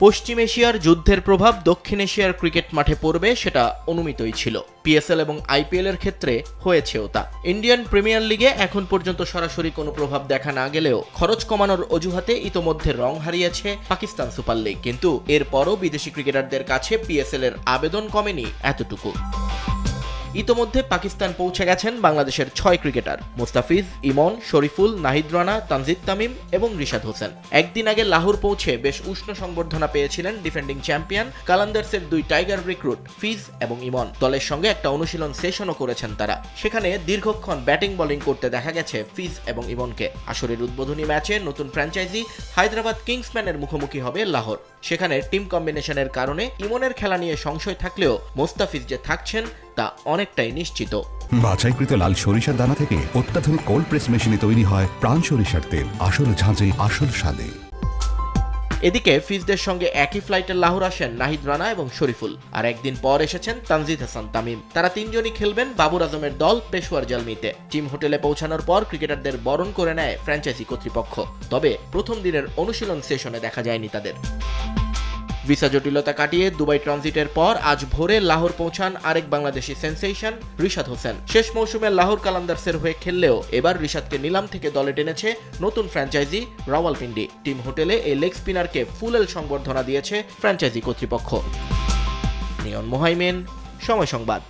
পশ্চিম এশিয়ার যুদ্ধের প্রভাব দক্ষিণ এশিয়ার ক্রিকেট মাঠে পড়বে সেটা অনুমিতই ছিল। পিএসএল এবং আইপিএল এর ক্ষেত্রে হয়েছেও তা। ইন্ডিয়ান প্রিমিয়ার লিগে এখন পর্যন্ত সরাসরি কোনো প্রভাব দেখা না গেলেও খরচ কমানোর অজুহাতে ইতোমধ্যে রং হারিয়েছে পাকিস্তান সুপার লিগ। কিন্তু এরপরও বিদেশি ক্রিকেটারদের কাছে পিএসএল এর আবেদন কমেনি এতটুকু। ইতোমধ্যে পাকিস্তান পৌঁছে গেছেন বাংলাদেশের 6 ক্রিকেটার মুস্তাফিজ, ইমন, শরীফুল, নাহিদ রানা, তানজিদ তামিম এবং রিশাদ হোসেন। একদিন আগে লাহোর পৌঁছে বেশ উষ্ণ সংবর্ধনা পেয়েছিলেন ডিফেন্ডিং চ্যাম্পিয়ন কালান্দার্সের 2 টাইগার রিক্রুট ফিজ এবং ইমন। দলের সঙ্গে একটা অনুশীলন সেশনও করেছেন তারা। সেখানে দীর্ঘক্ষণ ব্যাটিং বোলিং করতে দেখা গেছে ফিজ এবং ইমনকে। আসরের উদ্বোধনী ম্যাচে নতুন ফ্র্যাঞ্চাইজি হায়দ্রাবাদ কিংসম্যানের মুখোমুখি হবে লাহোর। সেখানে টিম কম্বিনেশনের কারণে ইমনের খেলা নিয়ে সংশয় থাকলেও মোস্তাফিজ যে থাকছেন তা অনেকটাই নিশ্চিত। বাছাইকৃত লাল সরিষার দানা থেকে অত্যাধুনিক কোল্ড প্রেস মেশিনে তৈরি হয় প্রাণ সরিষার তেল, আসল ঝাঁঝে আসল স্বাদে। এদিকে ফিজদের সঙ্গে একই ফ্লাইটে লাহোর আসেন নাহিদ রানা এবং শরীফুল। আর একদিন পর এসেছেন তানজিদ হাসান তামিম। তারা তিনজনই খেলবেন বাবর আজমের দল পেশোয়ার জালমিতে। টিম হোটেলে পৌঁছানোর পর ক্রিকেটারদের বরণ করে নেয় ফ্র্যাঞ্চাইজি কর্তৃপক্ষ। তবে প্রথম দিনের অনুশীলন সেশনে দেখা যায়নি তাদের। ভিসা জটিলতা কাটিয়ে দুবাই ট্রানজিটের পর আজ ভোরে লাহোর পৌঁছান আরেক বাংলাদেশি সেন্সেশন রিশাদ হোসেন। শেষ মৌসুমে লাহোর কালান্দার্সের হয়ে খেললেও এবার রিশাদকে নিলাম থেকে দলে টেনেছে নতুন ফ্র্যাঞ্চাইজি রাওয়ালপিন্ডি। টিম হোটেলে এই লেগ স্পিনারকে ফুল সংবর্ধনা দিয়েছে ফ্র্যাঞ্চাইজি কর্তৃপক্ষ। নিয়ন মোহাইমেন, সময় সংবাদ।